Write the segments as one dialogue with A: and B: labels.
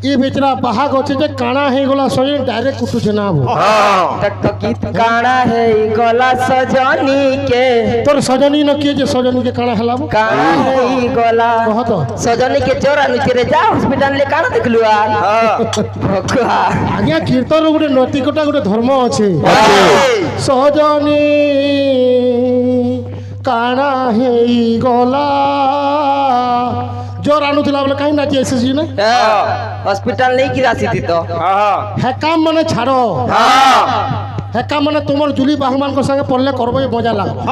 A: ये बेचरा बाहाग होचे जे काना है गला सजनी डायरेक्ट उठुचे ना वो
B: तक तो गीत काना है गला सजनी के
A: तोर सजनी न किए जे सजनी के काना हलाबो
B: काना है गला
A: कह तो
B: सजनी के चोरा नुचरे जा हॉस्पिटल ले काना देखलु आ भगवा
A: आज्ञा कीर्तन गोटे नैतिकता गोटे धर्म अच्छे सजनी काना है गला जोर आनुला बोले कहीं नाची एसएसजी ने
B: हॉस्पिटल नहीं की राशि थी तो
A: है काम मने छाड़ो है काम मने तुमर जुली बाहमान को संगे पड़ले करबो मजा लागबो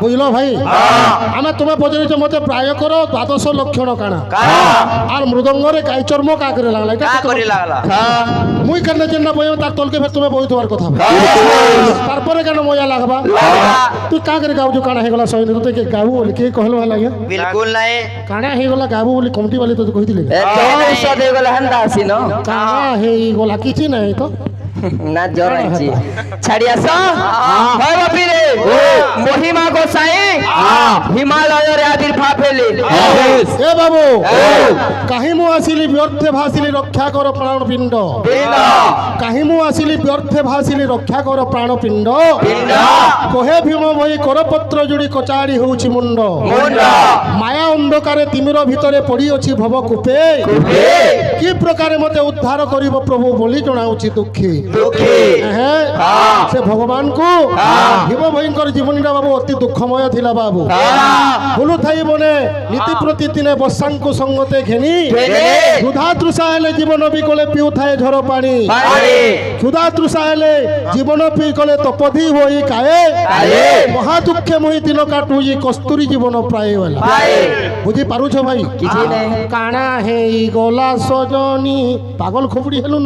A: बुझलो भाई आमे तुम्हें पजरे छ मते प्राय करो 12 लक्षण काना आर मृदंग रे गाय चर्म का करे लागला
B: का करे लागला
A: मुई करले जेना बयो तार तलके फिर तुम्हें बई तोर कथा तार परे केन मजा लागबा तू का करे गाउ जो काना हे गला सही तू के गाउ बोली के कहलो लागे
B: बिल्कुल नहीं
A: काना हे गला गाबू बोली कमिटी वाले तो कहिथिले
B: ए तो दे गला हंदा आसी न
A: काना हे गला किछि नहीं तो
B: ना जराई छाड़िया सा भाई बापी रे महिमा गोसाई हिमालय रे आविर्भाव भेले
A: ए बाबू काहे मु आसिली व्यर्थ भासिली रक्षा कर प्राण पिंड काहे मु आसिली व्यर्थ भासिली रक्षा कर प्राण पिंड कोहे भीम भई कर पत्र जोड़ी कचाड़ी होउची मुंड माया अंधकारे तिमिर भितरे पड़ी अछि भव कूपे की प्रकार मते उद्धार करिवो प्रभु बोली जणाउची दुखी से भगवान को हिम भयंकर जीवनीटा बाबू अति दुखमय थिला बाबू भूलु थाई मने नीति प्रति दिने बसांको संगते घेनी क्षुधा तृषा हेले जीवन बिकले पिउ थाए झर पानी क्षुधा तृषा हेले जीवन पिकले तपधि होई काए महा दुखे मोहि दिन काटु ई कस्तूरी जीवन प्राय वाला बुझी पारु छ भाई
B: किछि नै
A: काना हे गला सजनी पागल खोपड़ी हेलु न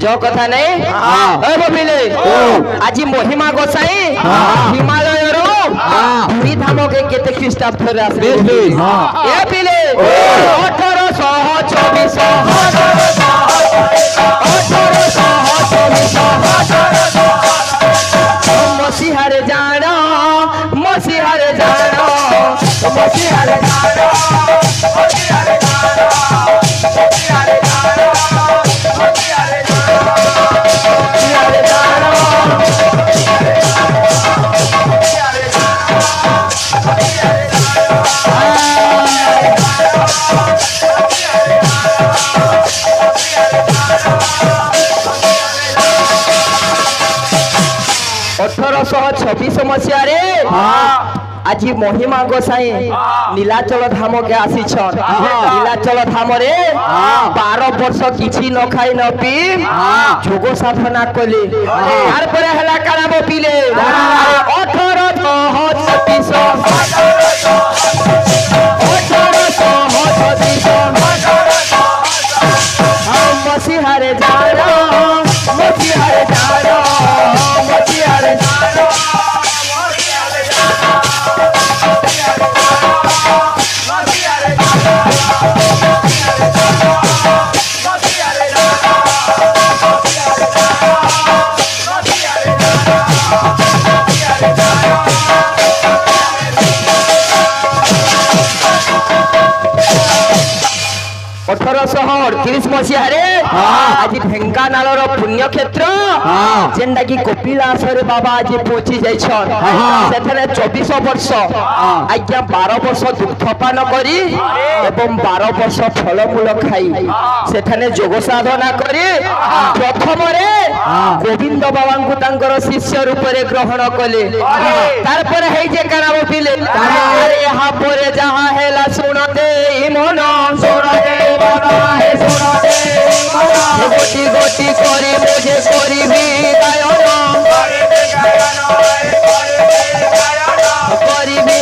B: जो कथा नहीं ए बबिले आज महिमा गोसाई हिमालय रो धुरी धाम के केते ख्रीष्टाब्द रे आसे ए बिले 1824 मसीहारे जानो मसीहारे जानो मसीहारे जानो मसीहारे जानो मसीहारे जानो छब्बीस मसीह आज महिमा गोसाई नीलाचल धाम के आसी नीलाचल धाम रे 12 वर्ष किछि न खाई न पी जोग साधना कले तार पर हला काना पीले 18 मसीहारे जानो मसीहारे जानो मसीहारे जानो आज ढेंकानाल पुण्य क्षेत्र जेनटा की कपिलास बाबा आज पहुंची जाइछन 24 वर्ष आज्ञा 12 वर्ष दुग्धपान करी एवं 12 वर्ष फलमूल खाई सेठाने जोग साधना करी प्रथम रे गोविंद बाबा को तांकर शिष्य रूप रे ग्रहण कले तार पर हे जे काना बोले अरे यहां पर जहां हेला सुन दे मन सुन दे मन है सुन दे गोटी गोटी करी मुझे करी भी गायन करी भी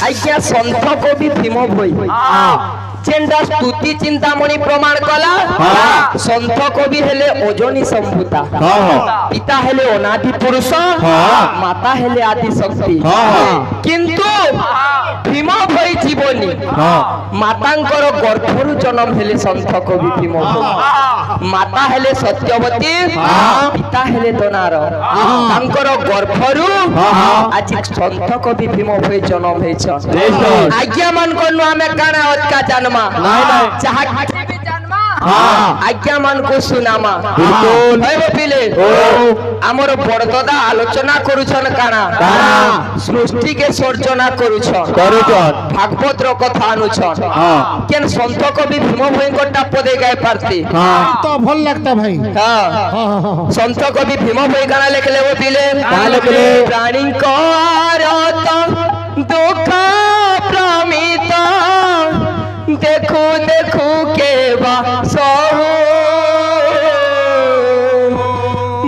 B: आज्ञा संत कवि भीम भई जेंडा स्तुति चिंतामणि प्रमाण कला संत कवि हेले ओजनी संभूता पिता हेले अनादि पुरुष माता हेले आदि शक्ति किंतु भीम भई जीवनी ମାତାଙ୍କର ଗର୍ଭରୁ ଜନ୍ମ ହେଲେ ସନ୍ଥ କବି ଭୀମ ଭୋଇ। ମାତା ହେଲେ ସତ୍ୟବତୀ, ପିତା ହେଲେ ଦନାର। ତାଙ୍କର ଗର୍ଭରୁ ଆଜି ସନ୍ଥ କବି ଭୀମ ଭୋଇ ଜନ୍ମ ହେଇଛନ୍। ଆଜ୍ଞା ମାନଙ୍କ ନୁ ଆମେ କାଣା ଅଧିକା ଜାନମା, ଯାହା ଆଜ୍ଞା ମାନଙ୍କୁ ସୁନାମା। ପିଲେ ଆମର ବଡ଼ଦାଦା ଆଲୋଚନା କରୁଛନ୍ କାଣା, ସୃଷ୍ଟି କେ ସର୍ଜନା କରୁଛନ୍, ଭାଗବତର କଥା ଆনুଛନ୍। କେନ୍ ସନ୍ଥ କବି ଭୀମ ଭୋଇଙ୍କଟା ପଦେ ଗାଇ ପାରତି
A: तो भल लगता भाई।
B: সন্ত কবি ভীম ভোই কাଣା লেখলে ও পিলে, প্রাণীঙ্কর দুঃখ প্রমিত দেখু দেখু কেবা সহু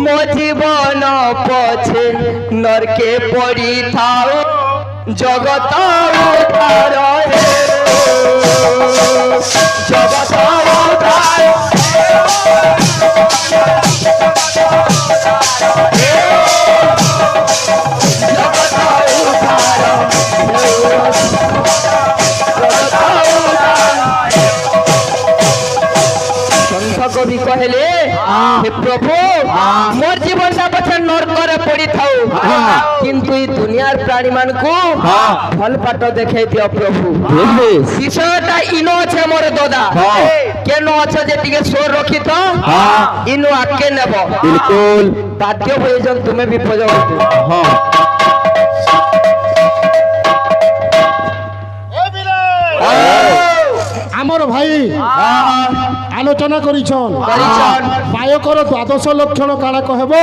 B: মো জীবন পছে নরকে পড়ি থাও জগত উদ্ধার হে, জগত উদ্ধার কবি কহেলে, হে প্রভু মোর জীবনটা পছে নরকরে পড়ি থাও, কিন্তু এই দুনিয়ার প্রাণী মানকু ভাল পাট দেখাই দিও প্রভু। বিষয়টা ইনো আছে মোর দাদা, কেন আছে যে টিকে সোর রখি তো ইনো আকে নেব। বিলকুল বাধ্য হয়ে যান তুমি বিপদ।
A: আমার ভাই আলোচনা করিছন বায়কর দ্বাদশ লক্ষণ কাଣା কহব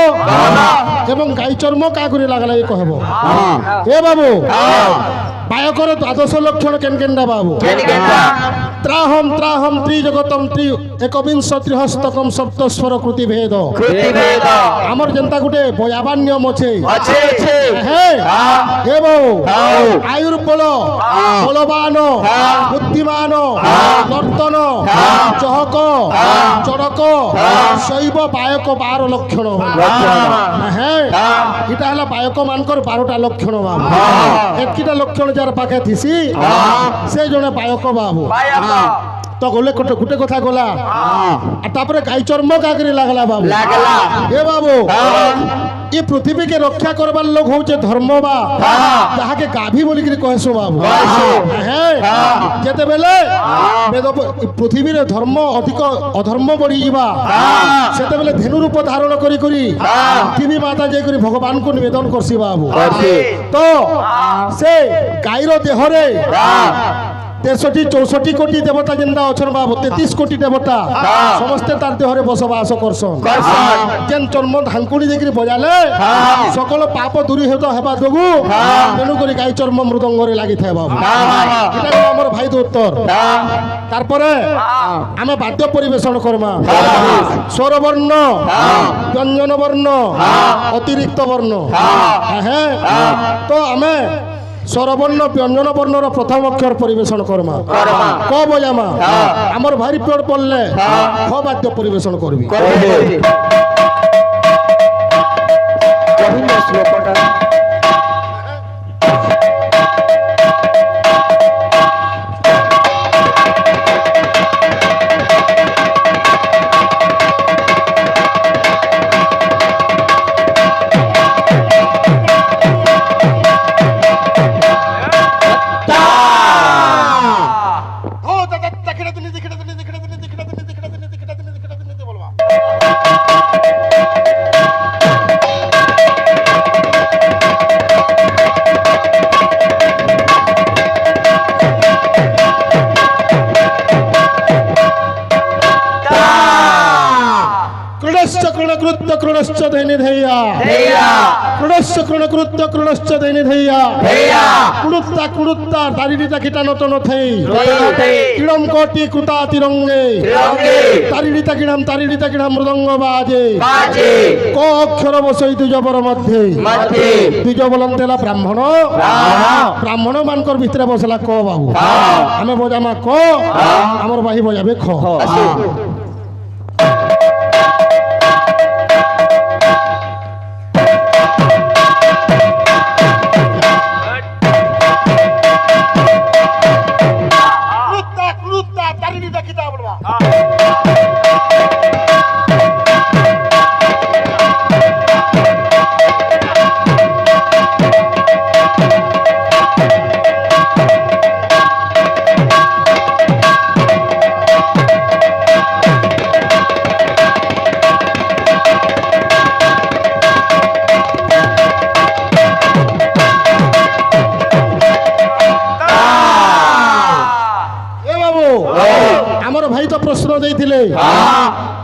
A: এবং গাই চর্ম কাগুরি লাগলে কহব। এ বাবু বায়কর দ্বাদশ লক্ষণ কেন কেনটা বাবু? ত্রাহম ত্রাহম ত্রিজগতম ত্রি একবিংশ ত্রিহস্তকম সপ্তস্বর কৃতি ভেদ। আমার যেনতা গুটে বয়াবার নিয়ম আছে। হ্যাঁ হে বাবু, আয়ুর বল, বলবান, বুদ্ধিমান, নর্তন, চহক, চড়ক, শৈব বায়ক 12 লক্ষণ। হ্যাঁ এটা হল বায়ক মানকর 12টা লক্ষণ বাবু। এতকিটা লক্ষণ যার পাখে থিসি সে জনে বায়ক বাবু। তো গলে গোটে কথা গলা, আর তারপরে গাই চর্ম কাকরি লাগলা বাবু। এ বাবু এ পৃথিবীকে রক্ষা করবার লোক হচ্ছে ধর্ম বা তাহাকে গাভী বলিকি কহেছো বাবু। হ্যাঁ যেতেবেলে পৃথিবীর ধর্ম অধিক অধর্ম বড়ি যা সেতেবেলে ধেনু রূপ ধারণ করি করি পৃথিবী মাতা যাই করি ভগবানকে নিবেদন করছি বাবু। তো সে গাইর দেহরে 63-64 কোটি দেবতা যেটা অছন বাবু, 33 কোটি দেবতা সমস্তে তার দেহরে বসবাস করছন। যেন চর্ম ধাঙ্কুড়ি দেখি বজালে সকল পাপ দূরীভূত হেবা যোগু তেণু করে গাই চর্ম মৃদঙ্গরে লাগি থাকে বাবু। এটা হলো আমার ভাই উত্তর। তারপরে আমি বাদ্য পরিবেশন করমা, স্বরবর্ণ, ব্যঞ্জন বর্ণ, অতিরিক্ত বর্ণ। হ্যাঁ তো আমি স্বরবর্ণ ব্যঞ্জন বর্ণর প্রথম অক্ষর পরিবেশন করমা, ক বজামা। আমার ভাই পেড় পড়লে খ বাদ্য পরিবেশন করবি।
B: শ্লোকটা
A: कृणश्च दैनि धैया कृणश्च कृणकृत्य कृणश्च दैनि धैया कृणुत्ता कृणुत्ता दारिडिटा किटा नतो नथै किडम कोटि कृता तिरंगे तारिडिता किडाम मृदंग बाजे क अक्षर बसई दुजबर मध्ये दुज बोलंतेला ब्राह्मण ब्राह्मण मानकर भितरे बसला क बाबू आमे बजामा क हमर बाही बजाबे ख।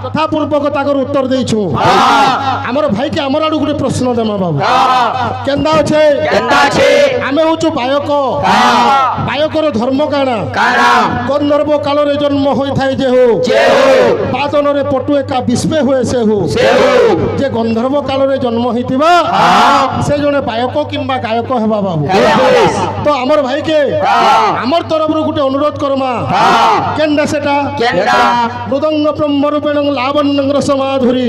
A: যথাপূর্বক তাকর উত্তর দেইছু আমার ভাইকে আমার আড়ু গোটে প্রশ্ন দেমা বাবু কেন্দা আছে আমি হচ্ছু বায়ক বায়কর ধর্ম কাଣା গন্ধর্ব কালরে জন্ম হয়ে থাকে যে হো বাদনরে পটু একা বিস্মে হয়ে সে হো যে গন্ধর্ব কালরে জন্ম হইতিবা সে জনে বায়ক কিংবা গায়ক হেবা বাবু তো আমার ভাইকে আমার তরফরু গোটে অনুরোধ করমা কেন্দা সেটা মৃদঙ্গ ব্রহ্মরূপেণ লাবণ্য রসমাধুরী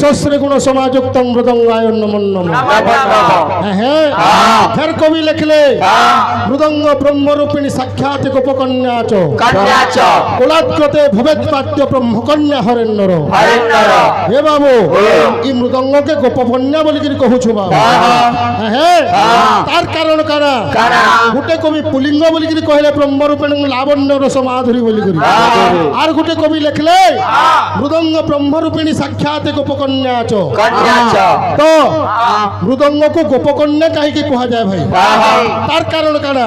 A: সশ্রী গুণ সমাযুক্ত মৃদঙ্গায়ন নমন্নম হ্যাঁ ফের কবি লিখলে মৃদঙ্গ ব্রহ্মরূপিণী সাক্ষাৎ গোপকন্যা চ কুলাগ্রতে ভবেৎপাদ্য ব্রহ্মকন্যা হরেন্নর হে বাবু এই মৃদঙ্গকে গোপকন্যা বলিকি কহুছু বাবু হ্যাঁ তার কারণ কারা গোটে কবি পুলিঙ্গ বলিকি কহিলে ব্রহ্মরূপেণ লাবণ্য রসমাধুরী বলিকি আর গোটে কবি লিখলে মৃদঙ্গ ব্রহ্মরূপিণী সাক্ষাৎ গোপকন্যা চ তো মৃদঙ্গକୁ গোপকন্যা কাহিকি কুহাযাଏ ভাই তার কারণ কানা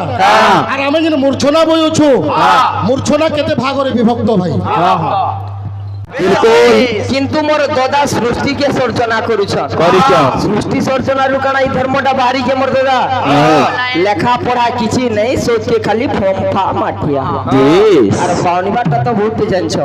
A: আর আমি যেন মূর্ছনা বই অছু মূর্ছনা কেতে ভাগরে বিভক্ত ভাই
B: কিন্তু মোর দাদা সৃষ্টিকে সর্জনা করুছ সৃষ্টি সর্জনারু কানা এই ধর্মটা বাহারিকে মোর দাদা লেখা পড়া কিছু নেই সোচকে খালি ফর্ম ফা মাটিয়া আর বাউনিবারটা তো বহুত জানছ